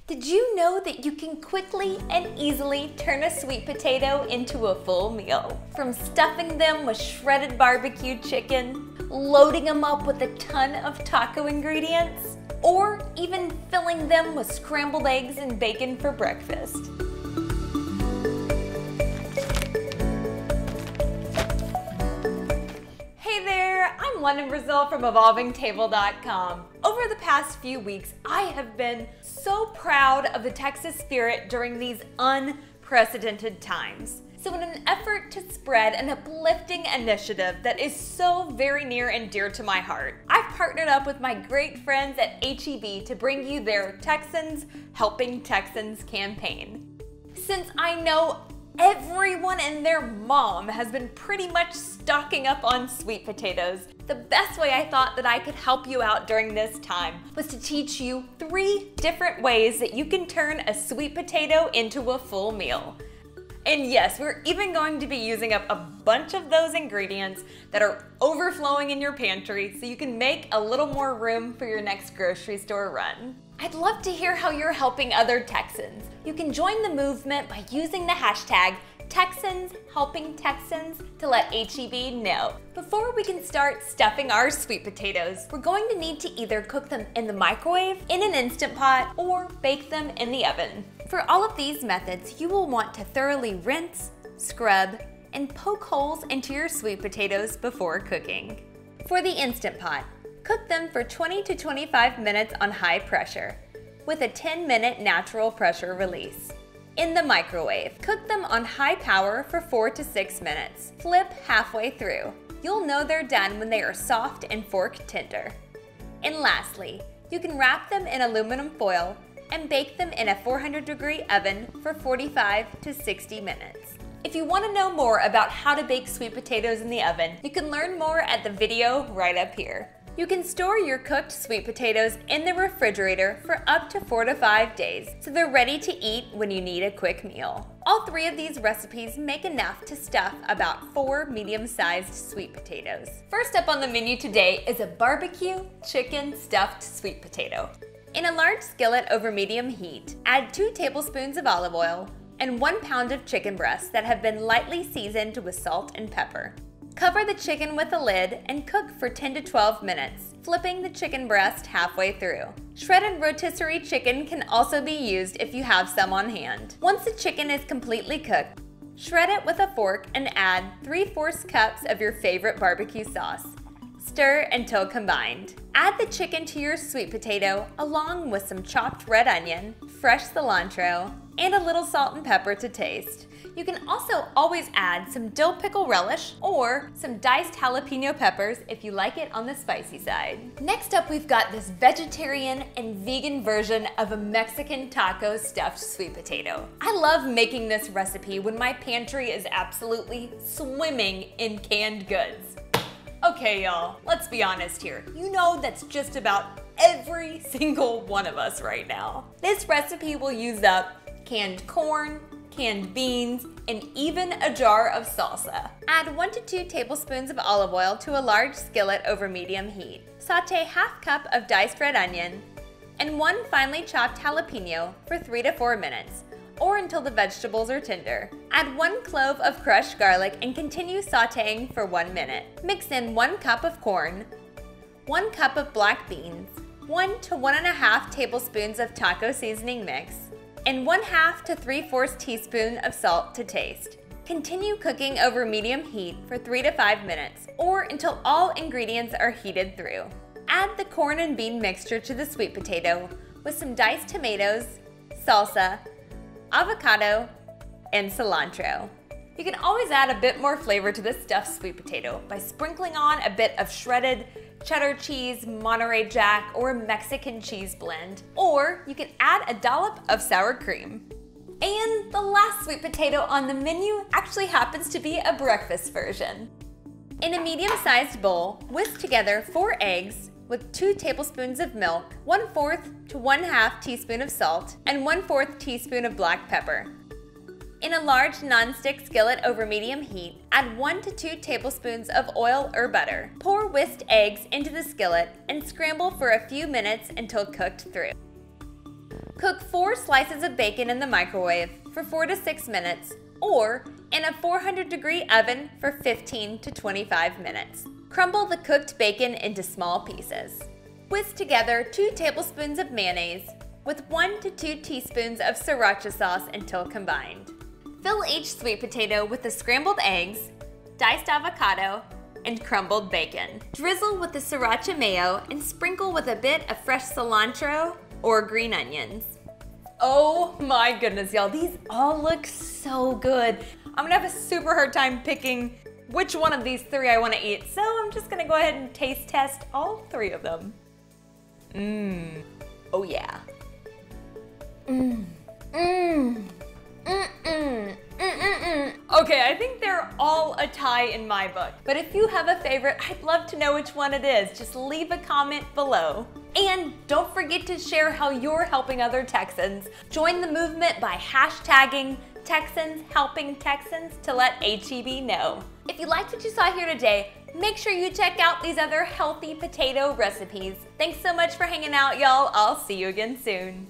Did you know that you can quickly and easily turn a sweet potato into a full meal? From stuffing them with shredded barbecue chicken, loading them up with a ton of taco ingredients, or even filling them with scrambled eggs and bacon for breakfast. Hey there, I'm London Brazil from EvolvingTable.com. Over the past few weeks, I have been so proud of the Texas spirit during these unprecedented times. So in an effort to spread an uplifting initiative that is so very near and dear to my heart, I've partnered up with my great friends at HEB to bring you their Texans Helping Texans campaign. Since I know everyone and their mom has been pretty much stocking up on sweet potatoes, the best way I thought that I could help you out during this time was to teach you 3 different ways that you can turn a sweet potato into a full meal. And yes, we're even going to be using up a bunch of those ingredients that are overflowing in your pantry so you can make a little more room for your next grocery store run. I'd love to hear how you're helping other Texans. You can join the movement by using the hashtag Texans Helping Texans to let HEB know. Before we can start stuffing our sweet potatoes, we're going to need to either cook them in the microwave, in an Instant Pot, or bake them in the oven. For all of these methods, you will want to thoroughly rinse, scrub, and poke holes into your sweet potatoes before cooking. For the Instant Pot, cook them for 20 to 25 minutes on high pressure, with a 10-minute natural pressure release. In the microwave, cook them on high power for 4 to 6 minutes. Flip halfway through. You'll know they're done when they are soft and fork tender. And lastly, you can wrap them in aluminum foil and bake them in a 400-degree oven for 45 to 60 minutes. If you want to know more about how to bake sweet potatoes in the oven, you can learn more at the video right up here. You can store your cooked sweet potatoes in the refrigerator for up to 4 to 5 days, so they're ready to eat when you need a quick meal. All 3 of these recipes make enough to stuff about 4 medium-sized sweet potatoes. First up on the menu today is a barbecue chicken stuffed sweet potato. In a large skillet over medium heat, add 2 tablespoons of olive oil and 1 pound of chicken breasts that have been lightly seasoned with salt and pepper. Cover the chicken with a lid and cook for 10 to 12 minutes, flipping the chicken breast halfway through. Shredded rotisserie chicken can also be used if you have some on hand. Once the chicken is completely cooked, shred it with a fork and add 3/4 cups of your favorite barbecue sauce. Stir until combined. Add the chicken to your sweet potato along with some chopped red onion, fresh cilantro, and a little salt and pepper to taste. You can also always add some dill pickle relish or some diced jalapeno peppers if you like it on the spicy side. Next up, we've got this vegetarian and vegan version of a Mexican taco stuffed sweet potato. I love making this recipe when my pantry is absolutely swimming in canned goods. Okay, y'all, let's be honest here. You know that's just about every single one of us right now. This recipe will use up canned corn, canned beans, and even a jar of salsa. Add 1 to 2 tablespoons of olive oil to a large skillet over medium heat. Sauté ½ cup of diced red onion and 1 finely chopped jalapeno for 3 to 4 minutes, or until the vegetables are tender. Add 1 clove of crushed garlic and continue sautéing for 1 minute. Mix in 1 cup of corn, 1 cup of black beans, 1 to 1½ tablespoons of taco seasoning mix, and 1/2 to 3/4 teaspoon of salt to taste. Continue cooking over medium heat for 3 to 5 minutes, or until all ingredients are heated through. Add the corn and bean mixture to the sweet potato with some diced tomatoes, salsa, avocado, and cilantro. You can always add a bit more flavor to this stuffed sweet potato by sprinkling on a bit of shredded cheddar cheese, Monterey Jack, or Mexican cheese blend. Or you can add a dollop of sour cream. And the last sweet potato on the menu actually happens to be a breakfast version. In a medium-sized bowl, whisk together 4 eggs with 2 tablespoons of milk, 1/4 to 1/2 teaspoon of salt, and 1/4 teaspoon of black pepper. In a large non-stick skillet over medium heat, add 1 to 2 tablespoons of oil or butter. Pour whisked eggs into the skillet and scramble for a few minutes until cooked through. Cook 4 slices of bacon in the microwave for 4 to 6 minutes or in a 400-degree oven for 15 to 25 minutes. Crumble the cooked bacon into small pieces. Whisk together 2 tablespoons of mayonnaise with 1 to 2 teaspoons of sriracha sauce until combined. Fill each sweet potato with the scrambled eggs, diced avocado, and crumbled bacon. Drizzle with the sriracha mayo and sprinkle with a bit of fresh cilantro or green onions. Oh my goodness, y'all, these all look so good. I'm gonna have a super hard time picking which one of these 3 I wanna eat, so I'm just gonna go ahead and taste test all 3 of them. Oh yeah. Okay, I think they're all a tie in my book. But if you have a favorite, I'd love to know which one it is. Just leave a comment below. And don't forget to share how you're helping other Texans. Join the movement by hashtagging Texans Helping Texans to let HEB know. If you liked what you saw here today, make sure you check out these other healthy potato recipes. Thanks so much for hanging out, y'all. I'll see you again soon.